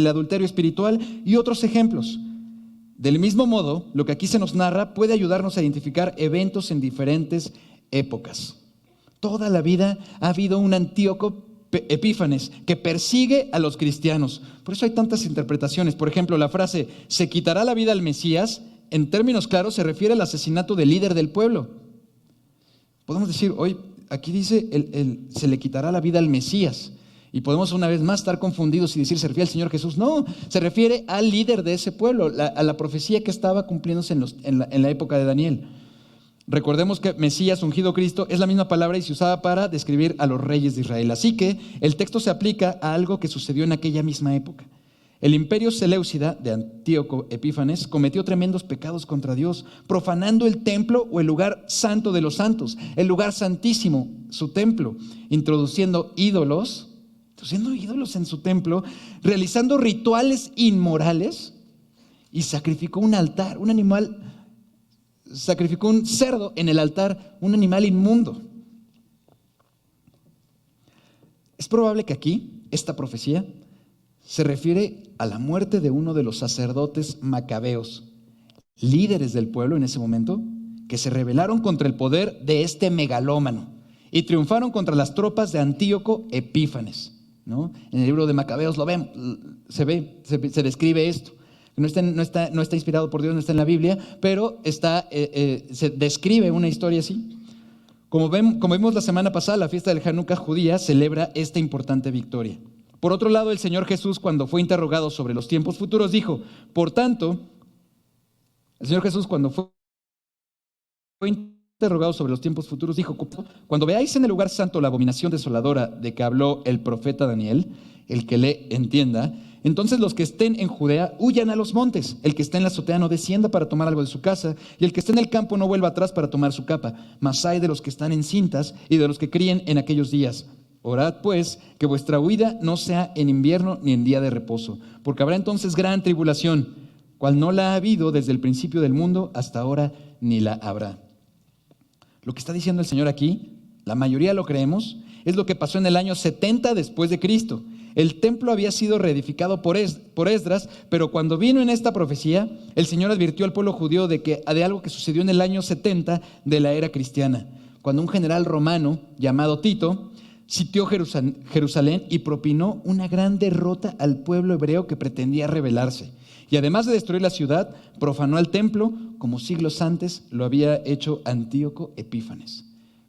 adulterio espiritual y otros ejemplos. Del mismo modo, lo que aquí se nos narra puede ayudarnos a identificar eventos en diferentes épocas. Toda la vida ha habido un Antíoco Epífanes que persigue a los cristianos. Por eso hay tantas interpretaciones. Por ejemplo, la frase "se quitará la vida al Mesías", en términos claros se refiere al asesinato del líder del pueblo. Podemos decir, hoy aquí dice se le quitará la vida al Mesías. Y podemos una vez más estar confundidos y decir, ¿se refiere al Señor Jesús? No, se refiere al líder de ese pueblo, a la profecía que estaba cumpliéndose en la época de Daniel. Recordemos que Mesías, ungido Cristo, es la misma palabra y se usaba para describir a los reyes de Israel. Así que el texto se aplica a algo que sucedió en aquella misma época. El imperio seleucida de Antíoco Epífanes cometió tremendos pecados contra Dios, profanando el templo o el lugar santo de los santos, el lugar santísimo, su templo, introduciendo ídolos en su templo, realizando rituales inmorales, y sacrificó un altar, un animal, sacrificó un cerdo en el altar, un animal inmundo. Es probable que aquí, esta profecía, se refiere a la muerte de uno de los sacerdotes macabeos, líderes del pueblo en ese momento, que se rebelaron contra el poder de este megalómano y triunfaron contra las tropas de Antíoco Epífanes, ¿no? En el libro de Macabeos lo vemos, se describe esto. No está inspirado por Dios, no está en la Biblia, pero se describe una historia así. Como vimos la semana pasada, la fiesta del Hanukkah judía celebra esta importante victoria. Por otro lado, el Señor Jesús, cuando fue interrogado sobre los tiempos futuros, dijo, por tanto, el Señor Jesús cuando fue interrogado sobre los tiempos futuros, dijo, cuando veáis en el lugar santo la abominación desoladora de que habló el profeta Daniel, el que le entienda, entonces los que estén en Judea huyan a los montes, el que esté en la azotea no descienda para tomar algo de su casa, y el que esté en el campo no vuelva atrás para tomar su capa, mas hay de los que están en cintas y de los que críen en aquellos días. Orad pues que vuestra huida no sea en invierno ni en día de reposo, porque habrá entonces gran tribulación, cual no la ha habido desde el principio del mundo hasta ahora ni la habrá. Lo que está diciendo el Señor aquí, la mayoría lo creemos, es lo que pasó en el año 70 después de Cristo. El templo había sido reedificado por Esdras, pero cuando vino en esta profecía, el Señor advirtió al pueblo judío de algo que sucedió en el año 70 de la era cristiana, cuando un general romano llamado Tito sitió Jerusalén y propinó una gran derrota al pueblo hebreo que pretendía rebelarse. Y además de destruir la ciudad, profanó el templo como siglos antes lo había hecho Antíoco Epífanes.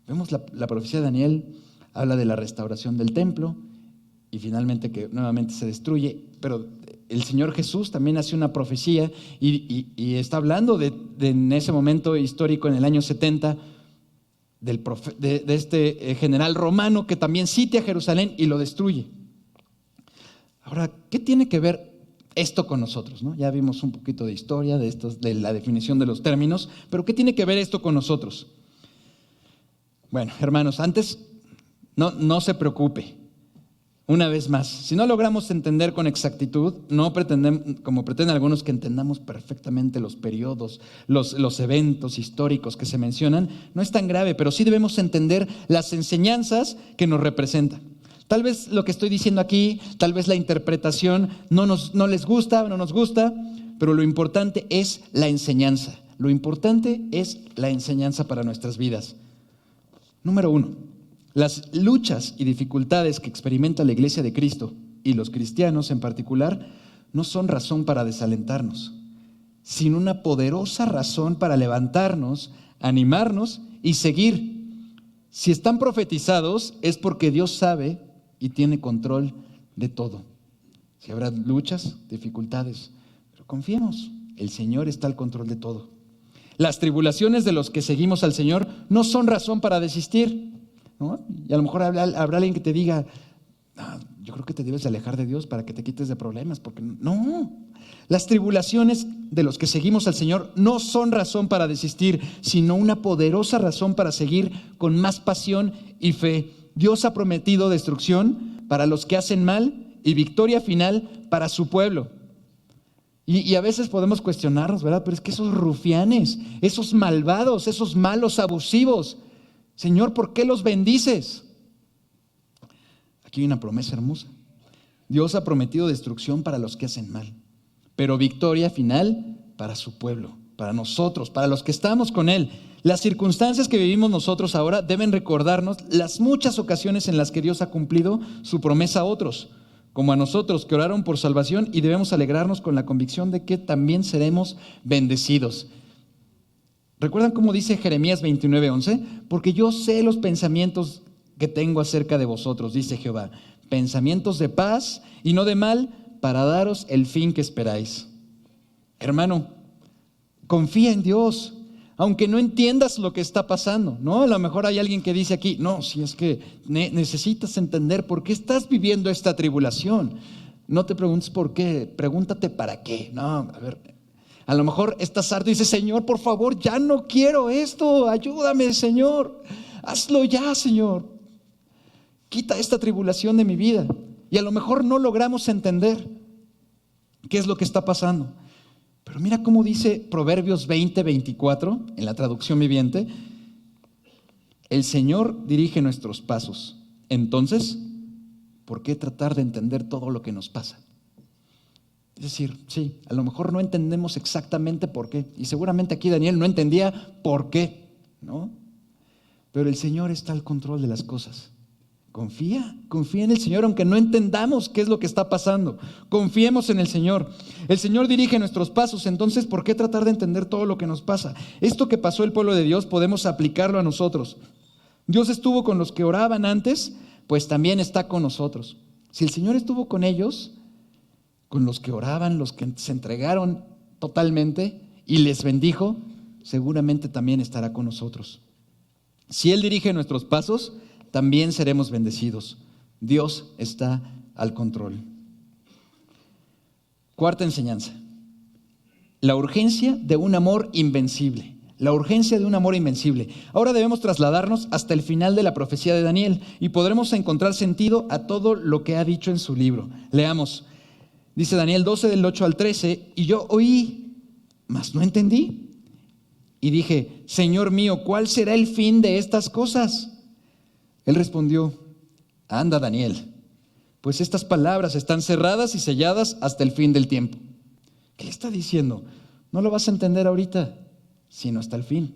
Vemos la profecía de Daniel, habla de la restauración del templo y finalmente que nuevamente se destruye, pero el Señor Jesús también hace una profecía y está hablando de en ese momento histórico, en el año 70, de este general romano que también sitia Jerusalén y lo destruye. Ahora, ¿qué tiene que ver esto con nosotros, ¿no? Ya vimos un poquito de historia, de la definición de los términos, pero ¿qué tiene que ver esto con nosotros? Bueno, hermanos, antes no se preocupe. Una vez más, si no logramos entender con exactitud, no pretendemos, como pretenden algunos, que entendamos perfectamente los periodos, los eventos históricos que se mencionan, no es tan grave, pero sí debemos entender las enseñanzas que nos representan. Tal vez lo que estoy diciendo aquí, tal vez la interpretación no les gusta o no nos gusta, pero lo importante es la enseñanza. Lo importante es la enseñanza para nuestras vidas. Número 1. Las luchas y dificultades que experimenta la Iglesia de Cristo y los cristianos en particular no son razón para desalentarnos, sino una poderosa razón para levantarnos, animarnos y seguir. Si están profetizados es porque Dios sabe y tiene control de todo. Si habrá luchas, dificultades, pero confiemos, el Señor está al control de todo. Las tribulaciones de los que seguimos al Señor no son razón para desistir, ¿no? Y a lo mejor habrá alguien que te diga, yo creo que te debes de alejar de Dios para que te quites de problemas, porque no. Las tribulaciones de los que seguimos al Señor no son razón para desistir, sino una poderosa razón para seguir con más pasión y fe. Dios ha prometido destrucción para los que hacen mal y victoria final para su pueblo. Y a veces podemos cuestionarnos, ¿verdad? Pero es que esos rufianes, esos malvados, esos malos abusivos, Señor, ¿por qué los bendices? Aquí hay una promesa hermosa. Dios ha prometido destrucción para los que hacen mal, pero victoria final para su pueblo, para nosotros, para los que estamos con Él. Las circunstancias que vivimos nosotros ahora deben recordarnos las muchas ocasiones en las que Dios ha cumplido su promesa a otros, como a nosotros que oraron por salvación, y debemos alegrarnos con la convicción de que también seremos bendecidos. ¿Recuerdan cómo dice Jeremías 29:11? Porque yo sé los pensamientos que tengo acerca de vosotros, dice Jehová, pensamientos de paz y no de mal, para daros el fin que esperáis. Hermano, confía en Dios, aunque no entiendas lo que está pasando, ¿no? A lo mejor hay alguien que dice aquí, no, si es que necesitas entender por qué estás viviendo esta tribulación. No te preguntes por qué, pregúntate para qué. No, a ver, a lo mejor estás harto y dices, Señor, por favor, ya no quiero esto, ayúdame, Señor. Hazlo ya, Señor. Quita esta tribulación de mi vida. Y a lo mejor no logramos entender qué es lo que está pasando. Pero mira cómo dice Proverbios 20:24 en la traducción viviente. El Señor dirige nuestros pasos. Entonces, ¿por qué tratar de entender todo lo que nos pasa? Es decir, sí, a lo mejor no entendemos exactamente por qué. Y seguramente aquí Daniel no entendía por qué, ¿no? Pero el Señor está al control de las cosas. Confía en el Señor, aunque no entendamos qué es lo que está pasando. Confiemos en el Señor. El Señor dirige nuestros pasos, entonces, ¿por qué tratar de entender todo lo que nos pasa? Esto que pasó el pueblo de Dios, podemos aplicarlo a nosotros. Dios estuvo con los que oraban antes, pues también está con nosotros. Si el Señor estuvo con ellos, con los que oraban, los que se entregaron totalmente y les bendijo, seguramente también estará con nosotros. Si Él dirige nuestros pasos, también seremos bendecidos. Dios está al control. Cuarta enseñanza. La urgencia de un amor invencible. La urgencia de un amor invencible. Ahora debemos trasladarnos hasta el final de la profecía de Daniel y podremos encontrar sentido a todo lo que ha dicho en su libro. Leamos. Dice Daniel 12 del 8 al 13, y yo oí, mas no entendí. Y dije, Señor mío, ¿cuál será el fin de estas cosas? Él respondió, anda Daniel, pues estas palabras están cerradas y selladas hasta el fin del tiempo. ¿Qué le está diciendo? No lo vas a entender ahorita, sino hasta el fin.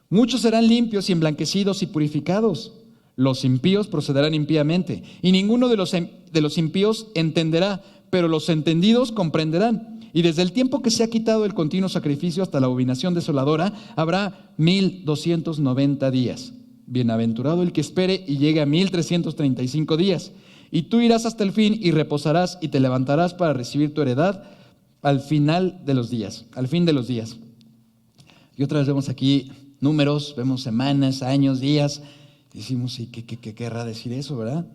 Muchos serán limpios y emblanquecidos y purificados. Los impíos procederán impíamente, y ninguno de los impíos entenderá, pero los entendidos comprenderán. Y desde el tiempo que se ha quitado el continuo sacrificio hasta la abominación desoladora, habrá 1290 días. Bienaventurado el que espere y llegue a 1335 días. Y tú irás hasta el fin y reposarás y te levantarás para recibir tu heredad al final de los días, al fin de los días. Y otra vez vemos aquí números, vemos semanas, años, días. Decimos, ¿y qué querrá decir eso, verdad?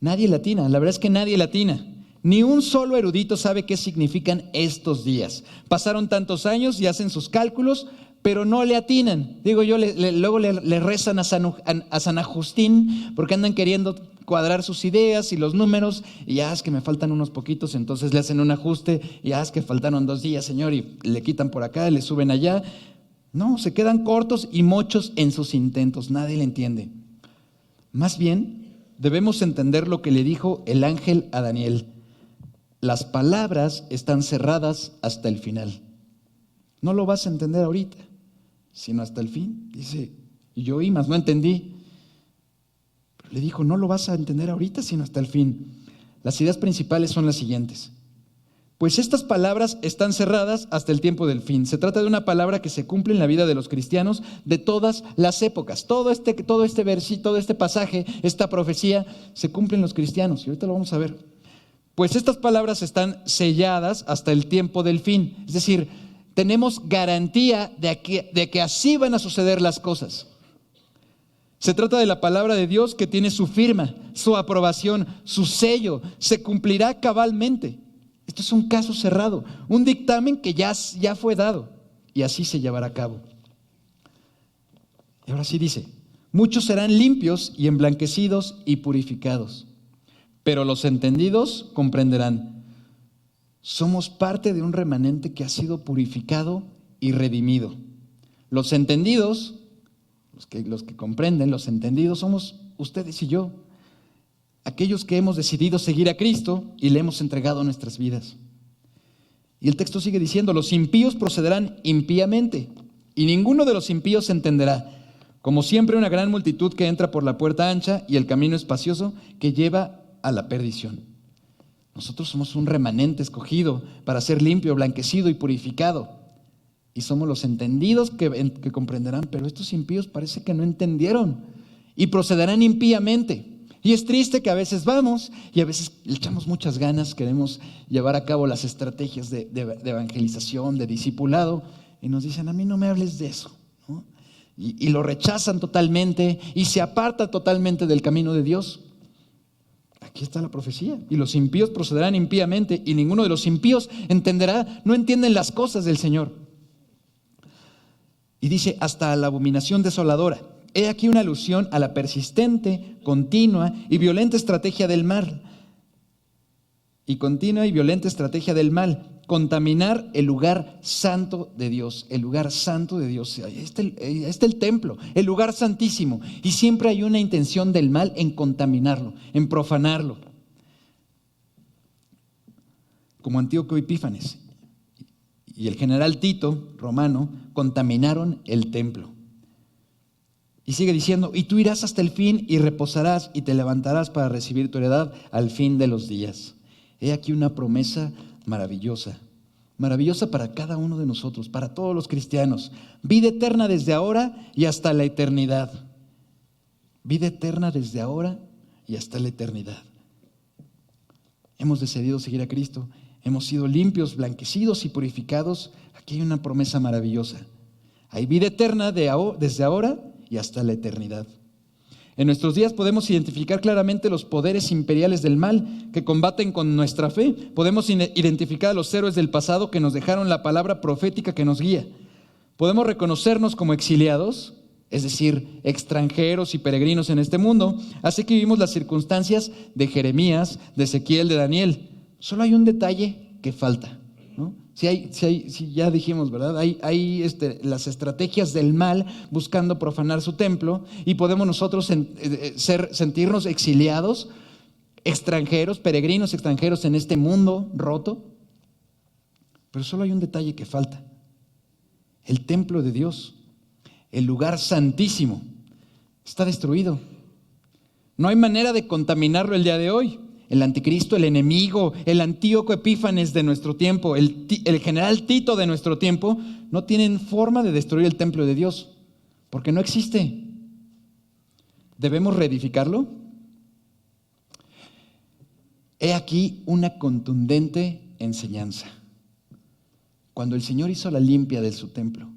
Nadie latina, la verdad es que nadie latina. Ni un solo erudito sabe qué significan estos días. Pasaron tantos años y hacen sus cálculos, pero no le atinan. Digo yo, luego le rezan a San Agustín porque andan queriendo cuadrar sus ideas y los números, y ya es que me faltan unos poquitos, entonces le hacen un ajuste, y ya es que faltaron 2 días, Señor, y le quitan por acá, le suben allá. No, se quedan cortos y mochos en sus intentos, nadie le entiende. Más bien, debemos entender lo que le dijo el ángel a Daniel. Las palabras están cerradas hasta el final. No lo vas a entender ahorita, sino hasta el fin. Dice, y yo oí, mas no entendí. Pero le dijo, no lo vas a entender ahorita, sino hasta el fin. Las ideas principales son las siguientes. Pues estas palabras están cerradas hasta el tiempo del fin. Se trata de una palabra que se cumple en la vida de los cristianos de todas las épocas. Todo este versículo, todo este pasaje, esta profecía, se cumple en los cristianos. Y ahorita lo vamos a ver. Pues estas palabras están selladas hasta el tiempo del fin. Es decir, tenemos garantía de que así van a suceder las cosas. Se trata de la palabra de Dios que tiene su firma, su aprobación, su sello. Se cumplirá cabalmente. Esto es un caso cerrado, un dictamen que ya fue dado y así se llevará a cabo. Y ahora sí dice, muchos serán limpios y emblanquecidos y purificados, pero los entendidos comprenderán. Somos parte de un remanente que ha sido purificado y redimido. Los entendidos, los que comprenden, los entendidos somos ustedes y yo. Aquellos que hemos decidido seguir a Cristo y le hemos entregado nuestras vidas. Y el texto sigue diciendo, los impíos procederán impíamente y ninguno de los impíos entenderá. Como siempre, una gran multitud que entra por la puerta ancha y el camino espacioso que lleva a la perdición. Nosotros somos un remanente escogido para ser limpio, blanquecido y purificado. Y somos los entendidos que comprenderán, pero estos impíos parece que no entendieron y procederán impíamente. Y es triste que a veces vamos y a veces le echamos muchas ganas, queremos llevar a cabo las estrategias de evangelización, de discipulado, y nos dicen, a mí no me hables de eso, ¿no? Y lo rechazan totalmente y se apartan totalmente del camino de Dios. Aquí está la profecía. Y los impíos procederán impíamente, y ninguno de los impíos entenderá, no entienden las cosas del Señor. Y dice, hasta la abominación desoladora. He aquí una alusión a la persistente, continua y violenta estrategia del mal. Y continua y violenta estrategia del mal. Contaminar el lugar santo de Dios. El lugar santo de Dios. Ahí está el templo, el lugar santísimo. Y siempre hay una intención del mal en contaminarlo, en profanarlo. Como Antíoco Epífanes y el general Tito, romano, contaminaron el templo. Y sigue diciendo, y tú irás hasta el fin y reposarás y te levantarás para recibir tu heredad al fin de los días. He aquí una promesa maravillosa, maravillosa para cada uno de nosotros, para todos los cristianos. Vida eterna desde ahora y hasta la eternidad. Vida eterna desde ahora y hasta la eternidad. Hemos decidido seguir a Cristo. Hemos sido limpios, blanquecidos y purificados. Aquí hay una promesa maravillosa. Hay vida eterna desde ahora y hasta la eternidad. En nuestros días podemos identificar claramente los poderes imperiales del mal que combaten con nuestra fe. Podemos identificar a los héroes del pasado que nos dejaron la palabra profética que nos guía. Podemos reconocernos como exiliados, es decir, extranjeros y peregrinos en este mundo. Así que vivimos las circunstancias de Jeremías, de Ezequiel, de Daniel. Solo hay un detalle que falta, ¿no? Si ya dijimos, ¿verdad? Hay las estrategias del mal buscando profanar su templo, y podemos nosotros sentirnos exiliados, extranjeros, peregrinos extranjeros en este mundo roto. Pero solo hay un detalle que falta: el templo de Dios, el lugar santísimo, está destruido. No hay manera de contaminarlo el día de hoy. El anticristo, el enemigo, el Antíoco Epífanes de nuestro tiempo, el general Tito de nuestro tiempo, no tienen forma de destruir el templo de Dios, porque no existe. ¿Debemos reedificarlo? He aquí una contundente enseñanza. Cuando el Señor hizo la limpia de su templo,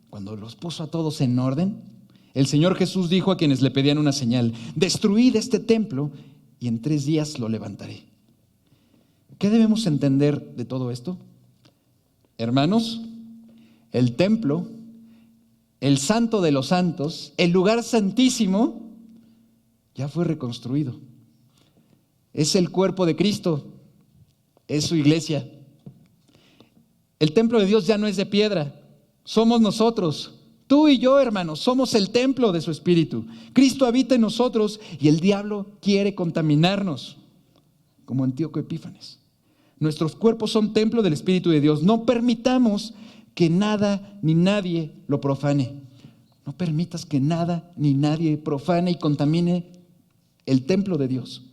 cuando los puso a todos en orden, el Señor Jesús dijo a quienes le pedían una señal: destruid este templo y en 3 días lo levantaré. ¿Qué debemos entender de todo esto? Hermanos, el templo, el santo de los santos, el lugar santísimo, ya fue reconstruido. Es el cuerpo de Cristo, es su iglesia. El templo de Dios ya no es de piedra, somos nosotros. Tú y yo, hermanos, somos el templo de su Espíritu. Cristo habita en nosotros y el diablo quiere contaminarnos, como Antíoco Epífanes. Nuestros cuerpos son templo del Espíritu de Dios. No permitamos que nada ni nadie lo profane. No permitas que nada ni nadie profane y contamine el templo de Dios.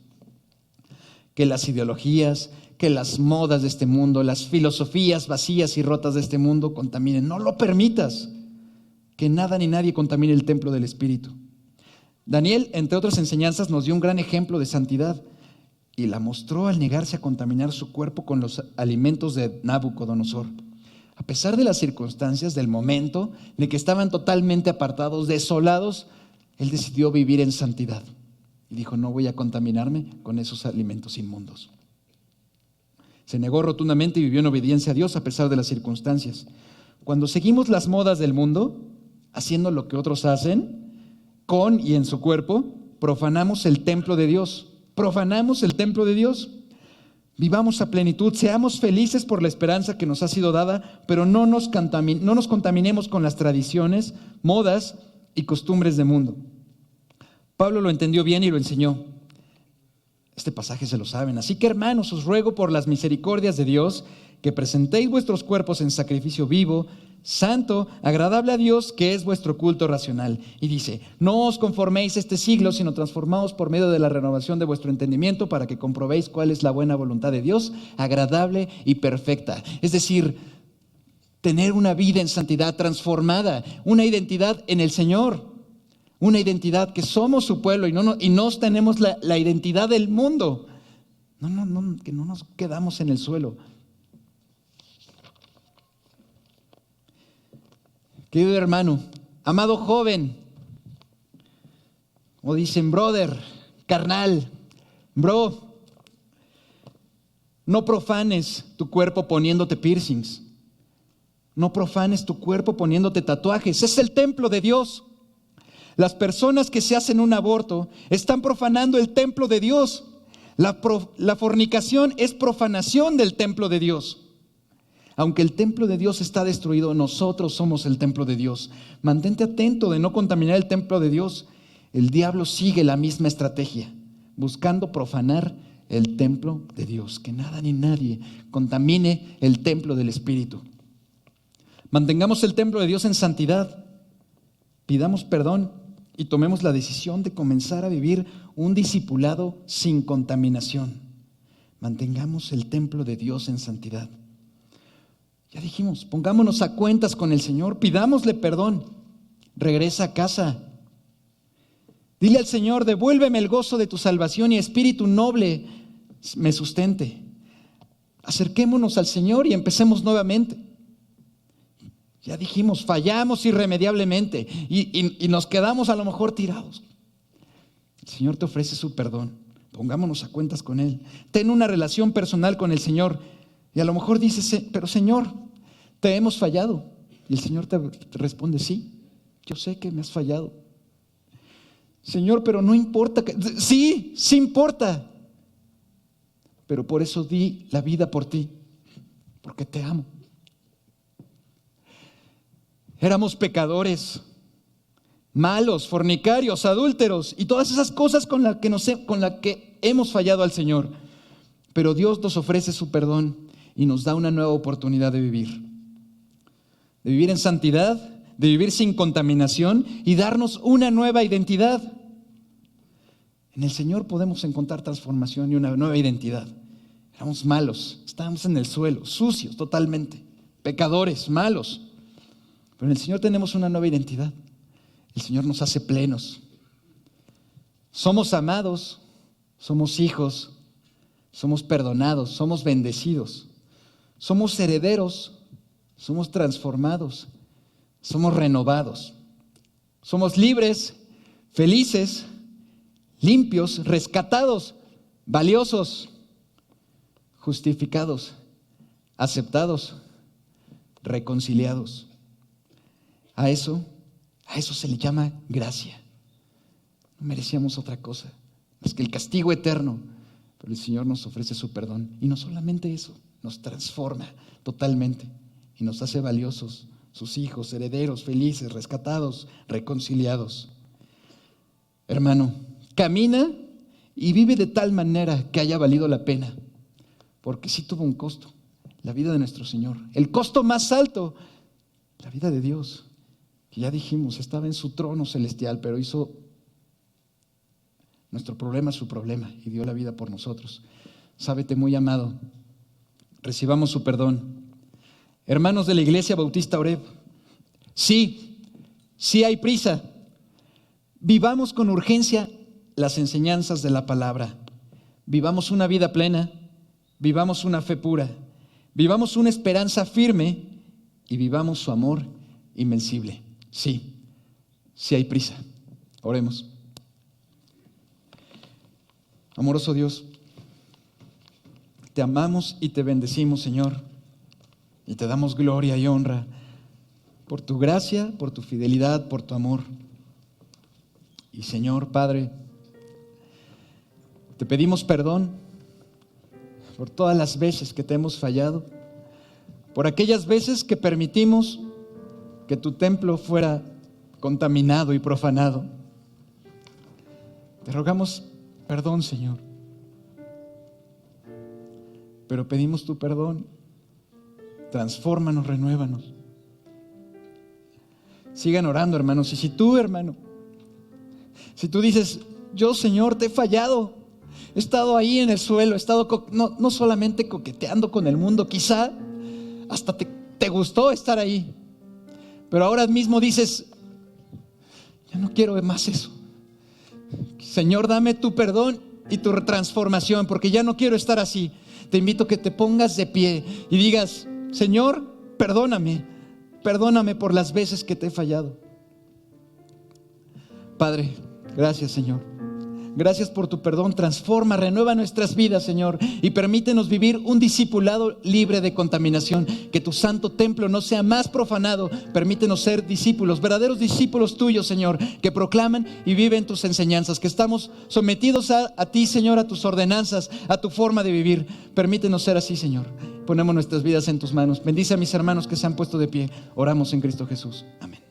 Que las ideologías, que las modas de este mundo, las filosofías vacías y rotas de este mundo contaminen. No lo permitas. Que nada ni nadie contamine el templo del Espíritu. Daniel, entre otras enseñanzas, nos dio un gran ejemplo de santidad y la mostró al negarse a contaminar su cuerpo con los alimentos de Nabucodonosor. A pesar de las circunstancias del momento, de que estaban totalmente apartados, desolados, él decidió vivir en santidad. Y dijo: no voy a contaminarme con esos alimentos inmundos. Se negó rotundamente y vivió en obediencia a Dios a pesar de las circunstancias. Cuando seguimos las modas del mundo, haciendo lo que otros hacen, con y en su cuerpo, profanamos el templo de Dios. Profanamos el templo de Dios. Vivamos a plenitud, seamos felices por la esperanza que nos ha sido dada, pero no nos contaminemos con las tradiciones, modas y costumbres del mundo. Pablo lo entendió bien y lo enseñó. Este pasaje se lo saben. Así que, hermanos, os ruego por las misericordias de Dios que presentéis vuestros cuerpos en sacrificio vivo, santo, agradable a Dios, que es vuestro culto racional. Y dice: no os conforméis a este siglo, sino transformaos por medio de la renovación de vuestro entendimiento, para que comprobéis cuál es la buena voluntad de Dios, agradable y perfecta. Es decir, tener una vida en santidad transformada, una identidad en el Señor, una identidad que somos su pueblo y no tenemos la identidad del mundo. Que no nos quedamos en el suelo. Querido hermano, amado joven, o dicen brother, carnal, Bro, no profanes tu cuerpo poniéndote piercings. No profanes tu cuerpo poniéndote tatuajes. Es el templo de Dios. Las personas que se hacen un aborto están profanando el templo de Dios. La fornicación es profanación del templo de Dios. Aunque el templo de Dios está destruido, nosotros somos el templo de Dios. Mantente atento de no contaminar el templo de Dios. El diablo sigue la misma estrategia, buscando profanar el templo de Dios. Que nada ni nadie contamine el templo del Espíritu. Mantengamos el templo de Dios en santidad. Pidamos perdón y tomemos la decisión de comenzar a vivir un discipulado sin contaminación. Mantengamos el templo de Dios en santidad. Ya dijimos, pongámonos a cuentas con el Señor, pidámosle perdón. Regresa a casa. Dile al Señor, devuélveme el gozo de tu salvación y espíritu noble me sustente. Acerquémonos al Señor y empecemos nuevamente. Ya dijimos, fallamos irremediablemente y nos quedamos a lo mejor tirados. El Señor te ofrece su perdón. Pongámonos a cuentas con Él. Ten una relación personal con el Señor. Y a lo mejor dices, pero Señor, te hemos fallado. Y el Señor te responde, sí, yo sé que me has fallado. Señor, pero no importa. Sí importa. Pero por eso di la vida por ti, porque te amo. Éramos pecadores, malos, fornicarios, adúlteros y todas esas cosas con las que hemos fallado al Señor. Pero Dios nos ofrece su perdón y nos da una nueva oportunidad de vivir en santidad, de vivir sin contaminación y darnos una nueva identidad. En el Señor podemos encontrar transformación y una nueva identidad. Éramos malos, estábamos en el suelo, sucios totalmente, pecadores, malos. Pero en el Señor tenemos una nueva identidad. El Señor nos hace plenos. Somos amados, somos hijos, somos perdonados, somos bendecidos. Somos herederos, somos transformados, somos renovados. Somos libres, felices, limpios, rescatados, valiosos, justificados, aceptados, reconciliados. A eso se le llama gracia. No merecíamos otra cosa más que el castigo eterno, pero el Señor nos ofrece su perdón. Y no solamente eso, nos transforma totalmente y nos hace valiosos, sus hijos, herederos, felices, rescatados, reconciliados. Hermano, camina y vive de tal manera que haya valido la pena, porque sí tuvo un costo, la vida de nuestro Señor. El costo más alto, la vida de Dios, que ya dijimos, estaba en su trono celestial, pero hizo nuestro problema su problema y dio la vida por nosotros. Sábete muy amado, recibamos su perdón. Hermanos de la Iglesia Bautista Oreb, sí hay prisa. Vivamos con urgencia las enseñanzas de la palabra. Vivamos una vida plena, vivamos una fe pura, vivamos una esperanza firme y vivamos su amor invencible. Sí hay prisa. Oremos. Amoroso Dios, te amamos y te bendecimos, Señor, y te damos gloria y honra por tu gracia, por tu fidelidad, por tu amor. Y Señor, Padre, te pedimos perdón por todas las veces que te hemos fallado, por aquellas veces que permitimos que tu templo fuera contaminado y profanado. Te rogamos perdón, Señor, pero pedimos tu perdón. Transfórmanos, renuévanos. Sigan orando, hermanos. Y si tú, hermano, si tú dices, yo, Señor, te he fallado, he estado ahí en el suelo, he estado no solamente coqueteando con el mundo, quizá hasta te gustó estar ahí, pero ahora mismo dices, ya no quiero más eso. Señor, dame tu perdón y tu transformación, porque ya no quiero estar así. Te invito a que te pongas de pie y digas, Señor, perdóname por las veces que te he fallado. Padre, gracias, Señor. Gracias por tu perdón. Transforma, renueva nuestras vidas, Señor, y permítenos vivir un discipulado libre de contaminación. Que tu santo templo no sea más profanado. Permítenos ser discípulos, verdaderos discípulos tuyos, Señor, que proclaman y viven tus enseñanzas, que estamos sometidos a ti, Señor, a tus ordenanzas, a tu forma de vivir. Permítenos ser así, Señor. Ponemos nuestras vidas en tus manos. Bendice a mis hermanos que se han puesto de pie. Oramos en Cristo Jesús. Amén.